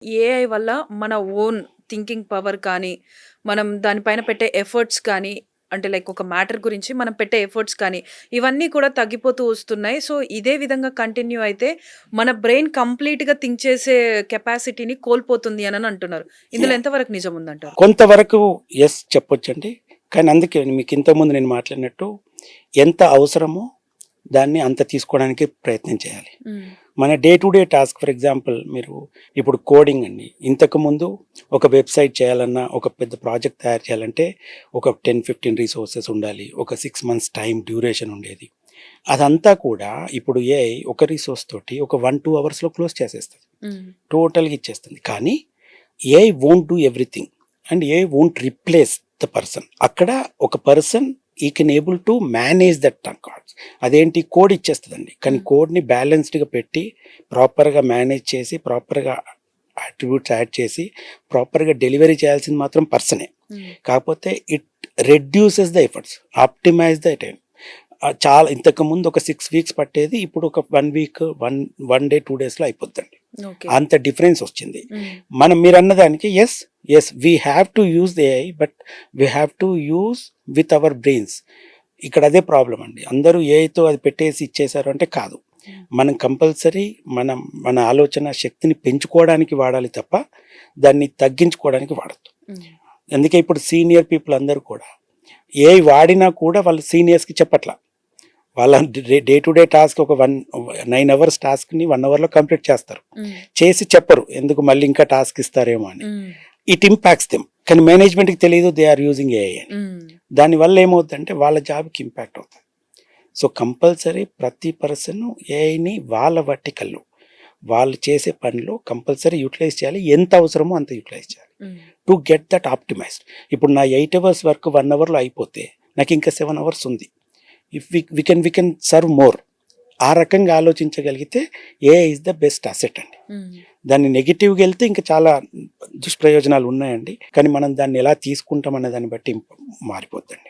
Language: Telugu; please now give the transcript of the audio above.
ఏఐ వల్ల మన ఓన్ థింకింగ్ పవర్ కానీ, మనం దానిపైన పెట్టే ఎఫర్ట్స్ కానీ, అంటే లైక్ ఒక మ్యాటర్ గురించి మనం పెట్టే ఎఫర్ట్స్ కానీ, ఇవన్నీ కూడా తగ్గిపోతూ వస్తున్నాయి. సో, ఇదే విధంగా కంటిన్యూ అయితే మన బ్రెయిన్ కంప్లీట్‌గా థింక్ చేసే కెపాసిటీని కోల్పోతుంది అనని అంటున్నారు. ఇందులో యాహ్! ఎంతవరకు నిజం ఉందంటారు? కొంతవరకు యెస్ చెప్పొచ్చండి. కానీ అందుకే మీకు ఇంతకుముందు నేను మాట్లాడినట్టు ఎంత అవసరమో దాన్ని అంత తీసుకోవడానికి ప్రయత్నం చేయాలి. హ్మ్. మన day to day task for example మీరు ఇప్పుడు కోడింగ్ అండి. ఇంతకుముందు ఒక వెబ్‌సైట్ చేయాలన్నా, ఒక పెద్ద ప్రాజెక్ట్ తయారు చేయాలంటే ఒక 10, 15 రిసోర్సెస్ ఉండాలి. ఒక 6 మంత్స్ టైమ్ డ్యూరేషన్ ఉండేది. అదంతా కూడా ఇప్పుడు ఏఐ ఒక రిసోర్స్ తోటి ఒక 1, 2 అవర్స్‌లో క్లోజ్ చేసేస్తది. హ్మ్. టోటల్‌గా ఇచ్చేస్తుంది. కానీ AI won't do everything and AI won't replace the person. అక్కడ ఒక పర్సన్ ఈ can able to manage that cards. అదేంటి కోడ్ ఇచ్చేస్తుందండి. కానీ హ్మ్. కోడ్ని బ్యాలెన్స్డ్గా పెట్టి ప్రాపర్గా మేనేజ్ చేసి ప్రాపర్గా అట్రిబ్యూట్స్ యాడ్ చేసి ప్రాపర్గా డెలివరీ చేయాల్సింది మాత్రం పర్సనే. హ్మ్. కాకపోతే it reduces the efforts, optimise the time. చాలా ఇంతకుముందు ఒక 6 వీక్స్ పట్టేది ఇప్పుడు ఒక 1 వీక్, 1 డే 2 డేస్లో అయిపోద్దండి. ఓకే. అంత డిఫరెన్స్ వచ్చింది. హ్మ్. మనం మీరు అన్నదానికి yes we have to use the AI, but we have to use with our brains. ఇక్కడ అదే ప్రాబ్లం అండి. అందరూ ఏఐతో అది పెట్టేసి ఇచ్చేసారు అంటే కాదు. హ్మ్. మనం కంపల్సరీ మన ఆలోచన శక్తిని పెంచుకోవడానికి వాడాలి తప్ప దాన్ని తగ్గించుకోవడానికి వాడద్దు. హ్మ్. అందుకే ఇప్పుడు సీనియర్ పీపుల్ అందరూ కూడా ఏఐ వాడినా కూడా వాళ్ళు సీనియర్స్కి చెప్పట్లా. వాళ్ళ డే టు డే టాస్క్ ఒక 9 అవర్స్ టాస్క్ని 1 అవర్లో కంప్లీట్ చేస్తారు. హ్మ్. చేసి చెప్పరు ఎందుకు మళ్ళీ ఇంకా టాస్క్ ఇస్తారేమో అని. హ్మ్. It impacts them. కానీ మేనేజ్మెంట్కి తెలియదు దే ఆర్ యూజింగ్ ఏఐ అని. హ్మ్. దానివల్ల ఏమవుతుందంటే వాళ్ళ జాబ్కి ఇంపాక్ట్ అవుతుంది. సో కంపల్సరీ ప్రతి పర్సన్ ఏఐని వాళ్ళ వర్టికల్లో వాళ్ళు చేసే పనిలో కంపల్సరీ యూటిలైజ్ చేయాలి. ఎంత అవసరమో అంత యూటిలైజ్ చేయాలి హ్మ్. To get that optimised. ఇప్పుడు నా 8 అవర్స్ వర్క్ 1 అవర్లో అయిపోతే నాకు ఇంకా 7 అవర్స్ ఉంది. If we can serve more. ఆ రకంగా ఆలోచించగలిగితే AI is the best asset అండి. హ్మ్. దాన్ని నెగిటివ్గా వెళ్తే ఇంకా చాలా దుష్ప్రయోజనాలు ఉన్నాయండి. కానీ మనం దాన్ని ఎలా తీసుకుంటాం అనే దాన్ని బట్టి మారిపోద్దండి.